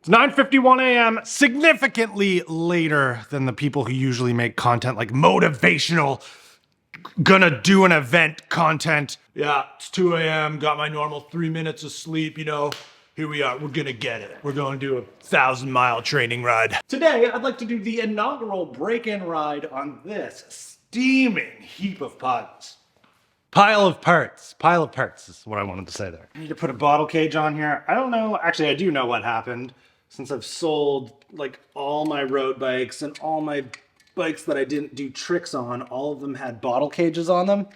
It's 9:51 a.m., significantly later than the people who usually make content like motivational, gonna do an event content. Yeah, it's 2 a.m., got my normal 3 minutes of sleep, you know. Here we are, we're gonna get it. We're going to do a 1,000-mile training ride. Today, I'd like to do the inaugural break-in ride on this steaming heap of parts. Pile of parts is what I wanted to say there. I need to put a bottle cage on here. I don't know, actually I do know what happened since I've sold like all my road bikes and all my bikes that I didn't do tricks on. All of them had bottle cages on them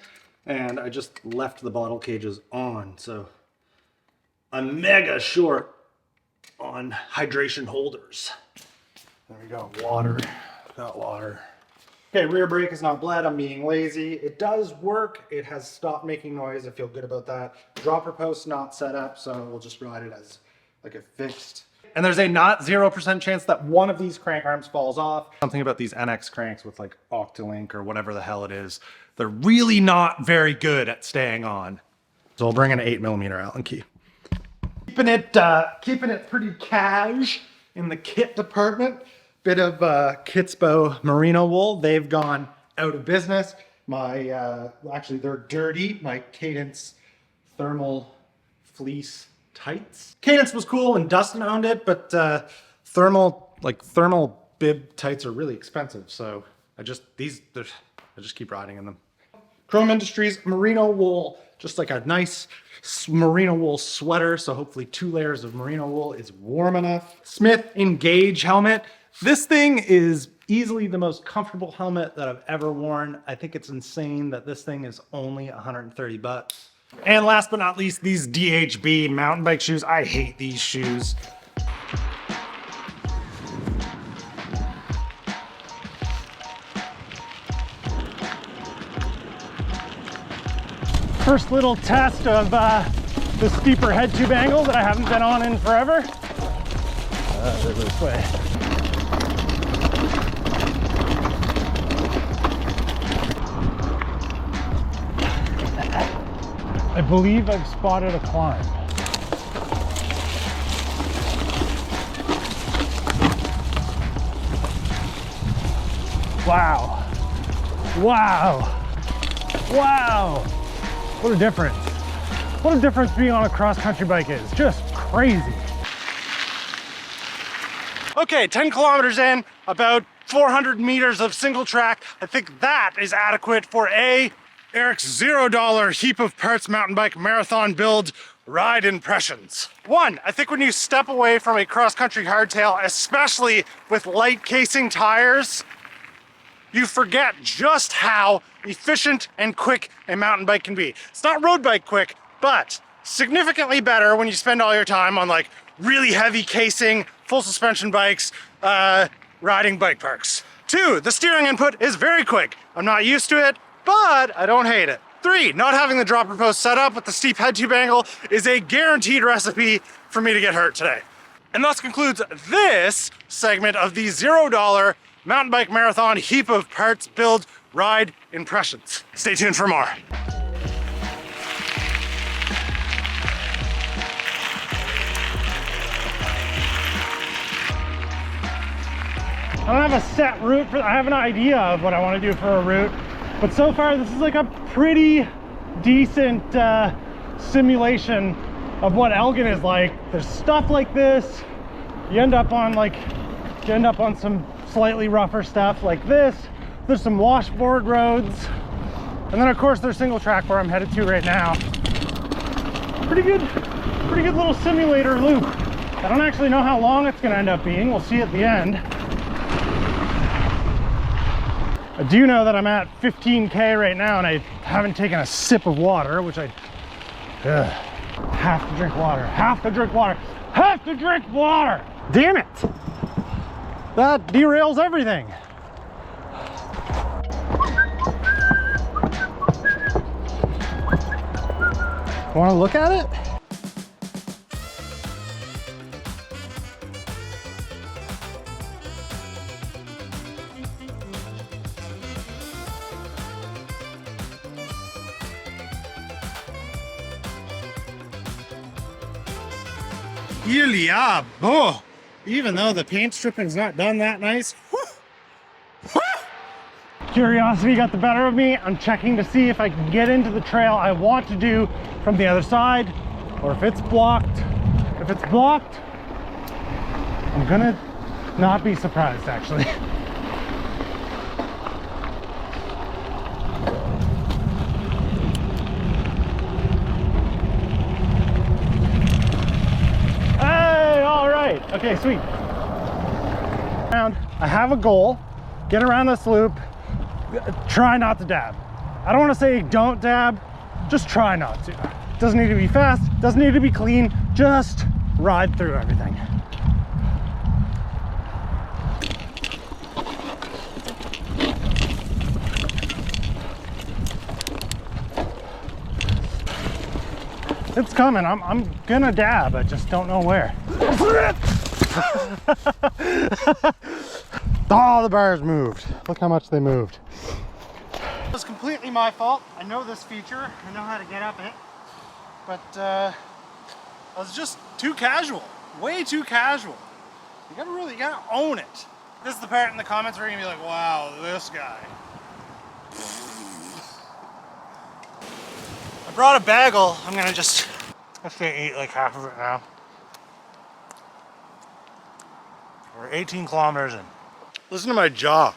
and I just left the bottle cages on. So I'm mega short on hydration holders. There we go, water, got water. Okay, rear brake is not bled, I'm being lazy. It does work, it has stopped making noise, I feel good about that. Dropper post not set up, so we'll just ride it as like a fixed. And there's a not 0% chance that one of these crank arms falls off. Something about these NX cranks with like Octolink or whatever the hell it is, they're really not very good at staying on. So we'll bring an 8mm Allen key. Keeping it pretty cash in the kit department. Bit of Kitspo merino wool. They've gone out of business. My, actually they're dirty. My Cadence thermal fleece tights. Cadence was cool and Dustin owned it, but thermal bib tights are really expensive. So I just keep riding in them. Chrome Industries merino wool, just like a nice merino wool sweater. So hopefully 2 layers of merino wool is warm enough. Smith Engage helmet. This thing is easily the most comfortable helmet that I've ever worn. I think it's insane that this thing is only 130 bucks. And last but not least, these DHB mountain bike shoes. I hate these shoes. First little test of the steeper head tube angle that I haven't been on in forever. This way. I believe I've spotted a climb. Wow. Wow. Wow. What a difference. What a difference being on a cross-country bike is. Just crazy. Okay, 10 kilometers in, about 400 meters of single track. I think that is adequate for Eric's $0 heap of parts mountain bike marathon build ride impressions. 1, I think when you step away from a cross-country hardtail, especially with light casing tires, you forget just how efficient and quick a mountain bike can be. It's not road bike quick, but significantly better when you spend all your time on like really heavy casing, full suspension bikes, riding bike parks. 2, the steering input is very quick. I'm not used to it, but I don't hate it. 3, not having the dropper post set up with the steep head tube angle is a guaranteed recipe for me to get hurt today. And thus concludes this segment of the $0 mountain bike marathon heap of parts build ride impressions. Stay tuned for more. I don't have a set route for, I have an idea of what I want to do for a route, but so far this is like a pretty decent simulation of what Elgin is like. There's stuff like this. You end up on some slightly rougher stuff like this. There's some washboard roads. And then of course there's single track where I'm headed to right now. Pretty good little simulator loop. I don't actually know how long it's gonna end up being. We'll see at the end. I do know that I'm at 15K right now and I haven't taken a sip of water, which I have to drink water, have to drink water, have to drink water. Damn it. That derails everything. Want to look at it? Il y a beau. Even though the paint stripping's not done that nice. Curiosity got the better of me. I'm checking to see if I can get into the trail I want to do from the other side, or if it's blocked. If it's blocked, I'm gonna not be surprised, actually. Hey, all right. Okay, sweet. I have a goal. Get around this loop. Try not to dab. I don't want to say don't dab, just try not to. Doesn't need to be fast, doesn't need to be clean, just ride through everything. It's coming, I'm gonna dab, I just don't know where. Oh, the bars moved. Look how much they moved. It was completely my fault. I know this feature. I know how to get up it. But I was just too casual. Way too casual. You gotta own it. This is the part in the comments where you're gonna be like, wow, this guy. I brought a bagel. I'm gonna eat like half of it now. We're 18 kilometers in. Listen to my jaw.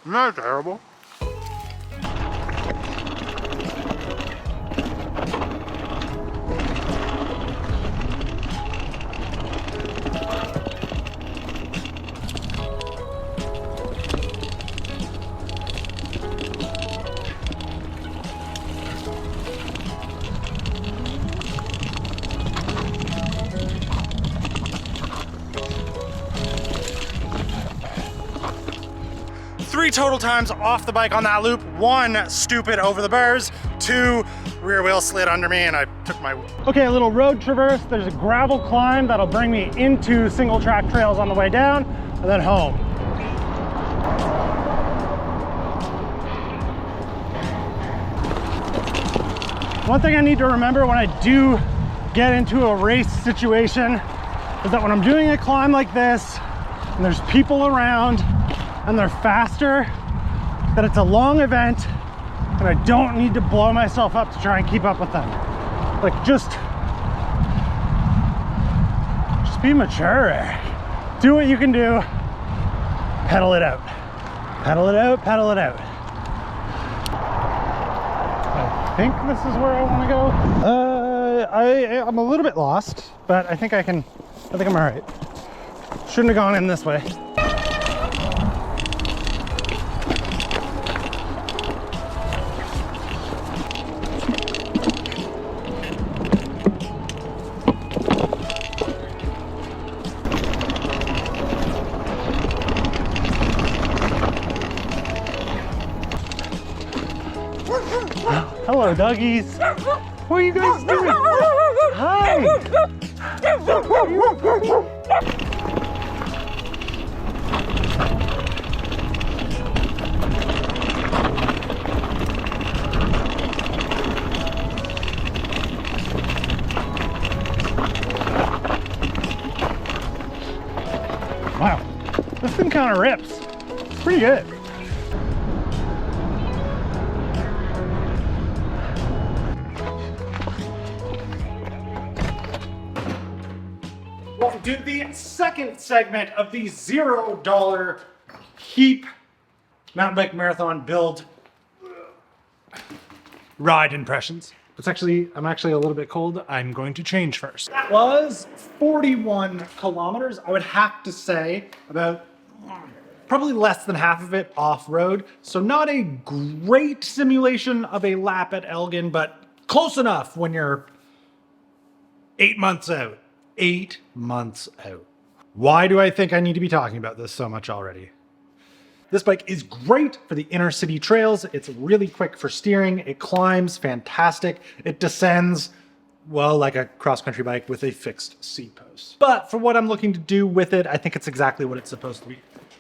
Isn't that terrible? 3 total times off the bike on that loop. 1, stupid over the bars. 2, rear wheel slid under me and I took my... Okay, a little road traverse. There's a gravel climb that'll bring me into single track trails on the way down and then home. One thing I need to remember when I do get into a race situation is that when I'm doing a climb like this and there's people around and they're faster, that it's a long event and I don't need to blow myself up to try and keep up with them. Like just be mature, Eric. Do what you can do, pedal it out. Pedal it out, pedal it out. I think this is where I want to go. I'm a little bit lost, but I think I'm all right. Shouldn't have gone in this way. Hello, doggies. What are you guys doing? Hi. Wow, this thing kind of rips. It's pretty good. Welcome to the second segment of the $0 Heap mountain bike marathon build ride impressions. I'm actually a little bit cold. I'm going to change first. That was 41 kilometers. I would have to say about probably less than half of it off-road. So not a great simulation of a lap at Elgin, but close enough when you're 8 months out. 8 months out. Why do I think I need to be talking about this so much already? This bike is great for the inner city trails. It's really quick for steering. It climbs fantastic. It descends, well, like a cross-country bike with a fixed seat post. But for what I'm looking to do with it, I think it's exactly what it's supposed to be.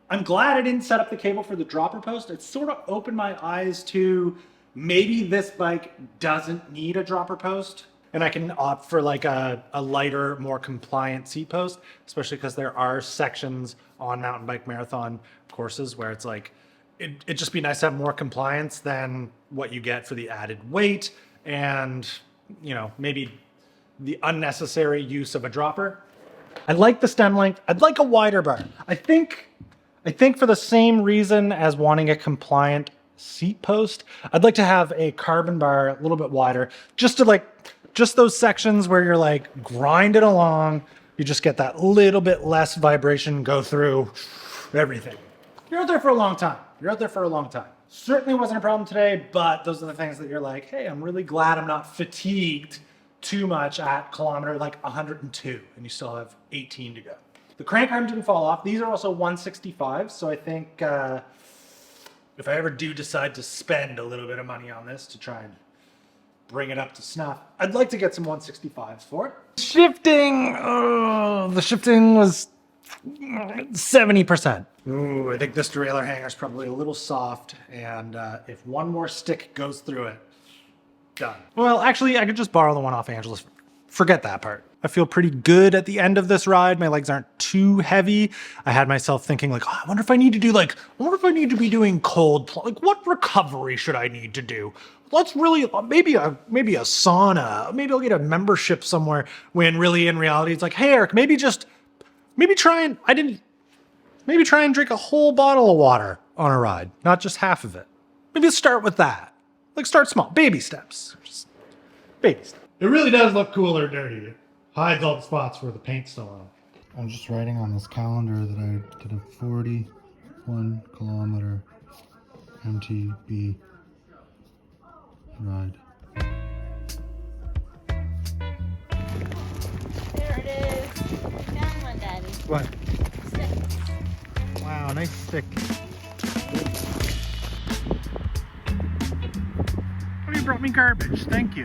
I'm glad I didn't set up the cable for the dropper post. It sort of opened my eyes to maybe this bike doesn't need a dropper post. and I can opt for like a lighter, more compliant seat post, especially because there are sections on mountain bike marathon courses where it's like, it'd just be nice to have more compliance than what you get for the added weight and, you know, maybe the unnecessary use of a dropper. I like the stem length. I'd like a wider bar. I think for the same reason as wanting a compliant seat post, I'd like to have a carbon bar a little bit wider, just those sections where you're like grinding along, you just get that little bit less vibration go through everything. You're out there for a long time. Certainly wasn't a problem today, but those are the things that you're like, hey, I'm really glad I'm not fatigued too much at kilometer like 102, and you still have 18 to go. The crank arm didn't fall off. These are also 165, so I think if I ever do decide to spend a little bit of money on this to try and bring it up to snuff, I'd like to get some 165s for it. Shifting, the shifting was 70%. Ooh, I think this derailleur hanger is probably a little soft, and if one more stick goes through it, done. Well, actually, I could just borrow the one off Angela's. Forget that part. I feel pretty good at the end of this ride. My legs aren't too heavy. I had myself thinking like, oh, I wonder if I need to be doing cold, like what recovery should I need to do? Let's really, maybe a sauna, maybe I'll get a membership somewhere, when really in reality, it's like, hey, Eric, maybe try and drink a whole bottle of water on a ride, not just half of it. Maybe start with that. Like start small, baby steps. Just baby steps. It really does look cooler dirty. It hides all the spots where the paint's still on. I'm just writing on this calendar that I did a 41 kilometer MTB ride. There it is. Found one, Daddy. What? Stick. Wow, nice stick. Oh, you brought me garbage. Thank you.